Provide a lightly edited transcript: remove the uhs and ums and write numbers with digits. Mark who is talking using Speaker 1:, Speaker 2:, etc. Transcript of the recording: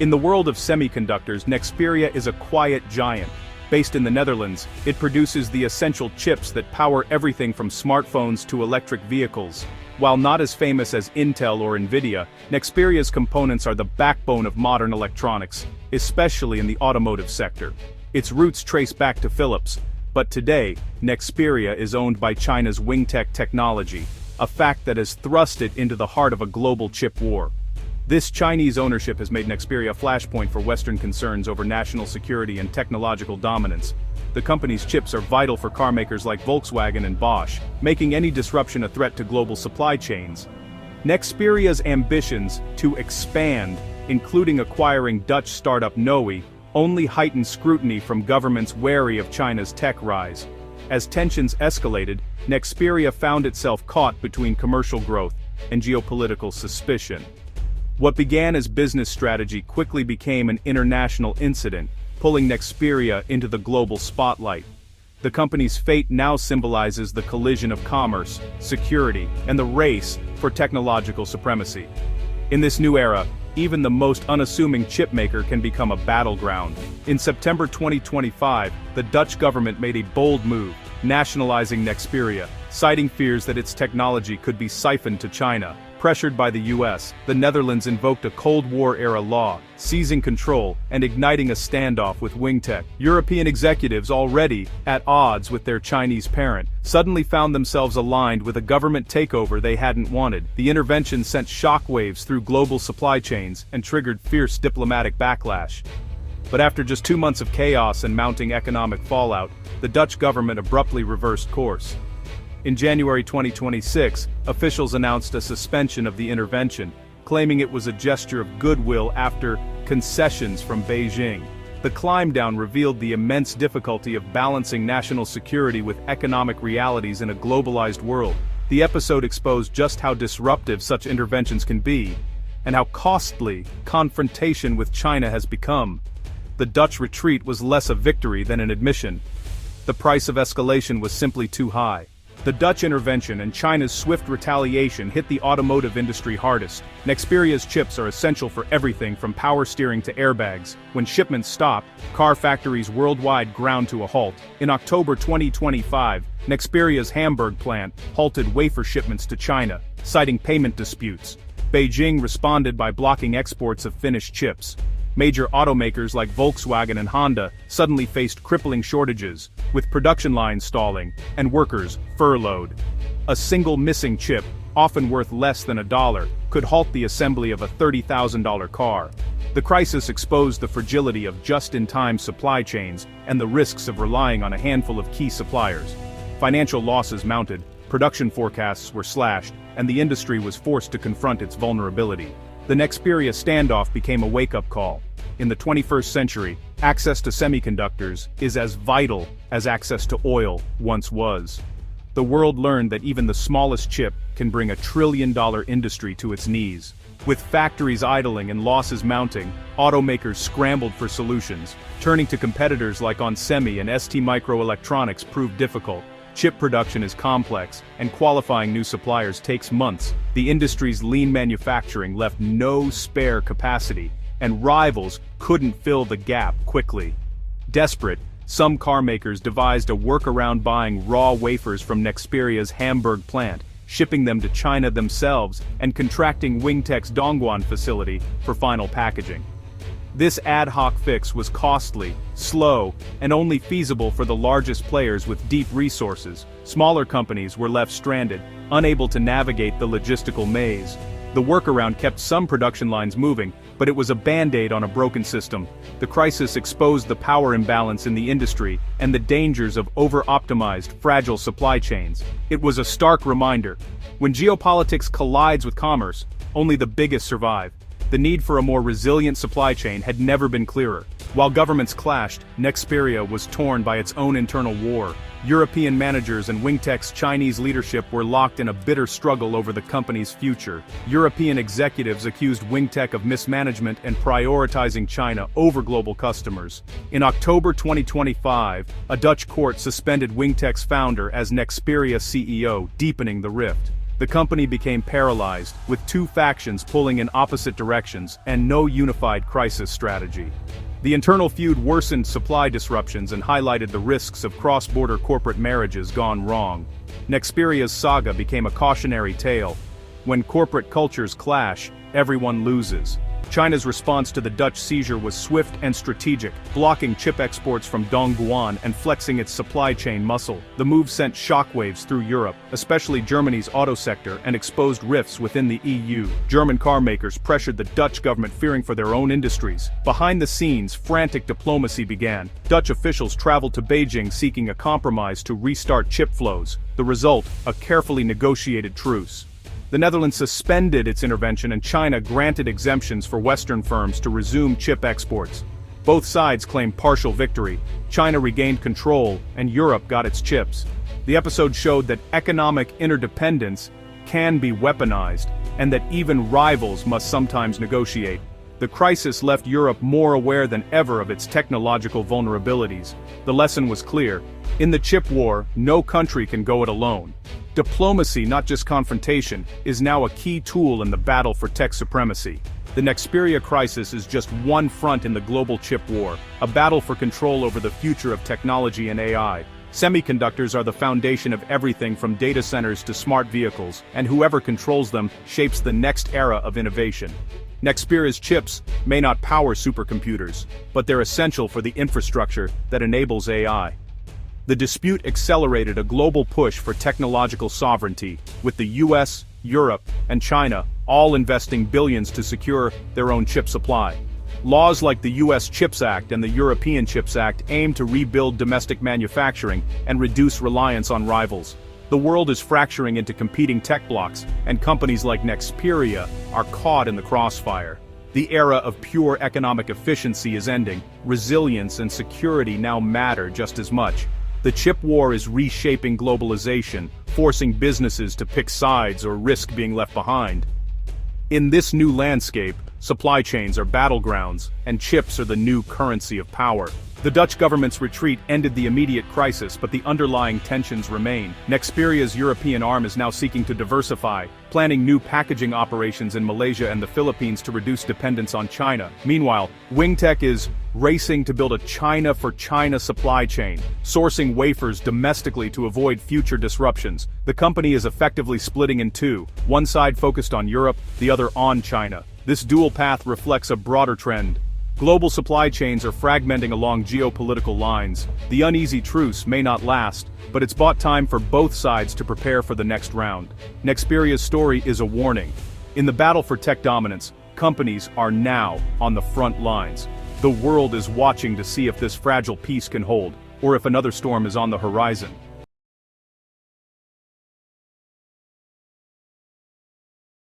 Speaker 1: In the world of semiconductors, Nexperia is a quiet giant. Based in the Netherlands, it produces the essential chips that power everything from smartphones to electric vehicles. While not as famous as Intel or Nvidia, Nexperia's components are the backbone of modern electronics, especially in the automotive sector. Its roots trace back to Philips, but today, Nexperia is owned by China's Wingtech technology, a fact that has thrust it into the heart of a global chip war. This Chinese ownership has made Nexperia a flashpoint for Western concerns over national security and technological dominance. The company's chips are vital for car makers like Volkswagen and Bosch, making any disruption a threat to global supply chains. Nexperia's ambitions to expand, including acquiring Dutch startup Noe, only heightened scrutiny from governments wary of China's tech rise. As tensions escalated, Nexperia found itself caught between commercial growth and geopolitical suspicion. What began as business strategy quickly became an international incident, pulling Nexperia into the global spotlight. The company's fate now symbolizes the collision of commerce, security, and the race for technological supremacy. In this new era, even the most unassuming chipmaker can become a battleground. In September 2025, the Dutch government made a bold move, nationalizing Nexperia, citing fears that its technology could be siphoned to China. Pressured by the US, the Netherlands invoked a Cold War-era law, seizing control and igniting a standoff with Wingtech. European executives, already at odds with their Chinese parent, suddenly found themselves aligned with a government takeover they hadn't wanted. The intervention sent shockwaves through global supply chains and triggered fierce diplomatic backlash. But after just 2 months of chaos and mounting economic fallout, the Dutch government abruptly reversed course. In January 2026, officials announced a suspension of the intervention, claiming it was a gesture of goodwill after concessions from Beijing. The climb-down revealed the immense difficulty of balancing national security with economic realities in a globalized world. The episode exposed just how disruptive such interventions can be, and how costly confrontation with China has become. The Dutch retreat was less a victory than an admission. The price of escalation was simply too high. The Dutch intervention and China's swift retaliation hit the automotive industry hardest. Nexperia's chips are essential for everything from power steering to airbags. When shipments stopped, car factories worldwide ground to a halt. In October 2025, Nexperia's Hamburg plant halted wafer shipments to China, citing payment disputes. Beijing responded by blocking exports of finished chips. Major automakers like Volkswagen and Honda suddenly faced crippling shortages, with production lines stalling and workers furloughed. A single missing chip, often worth less than $1, could halt the assembly of a $30,000 car. The crisis exposed the fragility of just-in-time supply chains and the risks of relying on a handful of key suppliers. Financial losses mounted, production forecasts were slashed, and the industry was forced to confront its vulnerability. The Nexperia standoff became a wake-up call. In the 21st century, access to semiconductors is as vital as access to oil once was. The world learned that even the smallest chip can bring a trillion-dollar industry to its knees. With factories idling and losses mounting, automakers scrambled for solutions. Turning to competitors like onsemi and STMicroelectronics proved difficult. Chip production is complex, and qualifying new suppliers takes months. The industry's lean manufacturing left no spare capacity, and rivals couldn't fill the gap quickly. Desperate, some car makers devised a workaround buying raw wafers from Nexperia's Hamburg plant, shipping them to China themselves, and contracting Wingtech's Dongguan facility for final packaging. This ad hoc fix was costly, slow, and only feasible for the largest players with deep resources. Smaller companies were left stranded, unable to navigate the logistical maze. The workaround kept some production lines moving, but it was a band-aid on a broken system. The crisis exposed the power imbalance in the industry and the dangers of over-optimized, fragile supply chains. It was a stark reminder. When geopolitics collides with commerce, only the biggest survive. The need for a more resilient supply chain had never been clearer. While governments clashed, Nexperia was torn by its own internal war. European managers and Wingtech's Chinese leadership were locked in a bitter struggle over the company's future. European executives accused Wingtech of mismanagement and prioritizing China over global customers. In October 2025, a Dutch court suspended Wingtech's founder as Nexperia CEO, deepening the rift. The company became paralyzed, with two factions pulling in opposite directions and no unified crisis strategy. The internal feud worsened supply disruptions and highlighted the risks of cross-border corporate marriages gone wrong. Nexperia's saga became a cautionary tale. When corporate cultures clash, everyone loses. China's response to the Dutch seizure was swift and strategic, blocking chip exports from Dongguan and flexing its supply chain muscle. The move sent shockwaves through Europe, especially Germany's auto sector, and exposed rifts within the EU. German car makers pressured the Dutch government, fearing for their own industries. Behind the scenes, frantic diplomacy began. Dutch officials traveled to Beijing seeking a compromise to restart chip flows. The result, a carefully negotiated truce. The Netherlands suspended its intervention and China granted exemptions for Western firms to resume chip exports. Both sides claimed partial victory. China regained control, and Europe got its chips. The episode showed that economic interdependence can be weaponized, and that even rivals must sometimes negotiate. The crisis left Europe more aware than ever of its technological vulnerabilities. The lesson was clear. In the chip war, no country can go it alone. Diplomacy, not just confrontation, is now a key tool in the battle for tech supremacy. The Nexperia crisis is just one front in the global chip war, a battle for control over the future of technology and AI. Semiconductors are the foundation of everything from data centers to smart vehicles, and whoever controls them shapes the next era of innovation. Nexperia's chips may not power supercomputers, but they're essential for the infrastructure that enables AI. The dispute accelerated a global push for technological sovereignty, with the US, Europe, and China all investing billions to secure their own chip supply. Laws like the US CHIPS Act and the European CHIPS Act aim to rebuild domestic manufacturing and reduce reliance on rivals. The world is fracturing into competing tech blocks, and companies like Nexperia are caught in the crossfire. The era of pure economic efficiency is ending. Resilience and security now matter just as much. The chip war is reshaping globalization, forcing businesses to pick sides or risk being left behind. In this new landscape, supply chains are battlegrounds, and chips are the new currency of power. The Dutch government's retreat ended the immediate crisis, but the underlying tensions remain. Nexperia's European arm is now seeking to diversify, planning new packaging operations in Malaysia and the Philippines to reduce dependence on China. Meanwhile, Wingtech is racing to build a China-for-China supply chain, sourcing wafers domestically to avoid future disruptions. The company is effectively splitting in two, one side focused on Europe, the other on China. This dual path reflects a broader trend. Global supply chains are fragmenting along geopolitical lines. The uneasy truce may not last, but it's bought time for both sides to prepare for the next round. Nexperia's story is a warning. In the battle for tech dominance, companies are now on the front lines. The world is watching to see if this fragile peace can hold, or if another storm is on the horizon.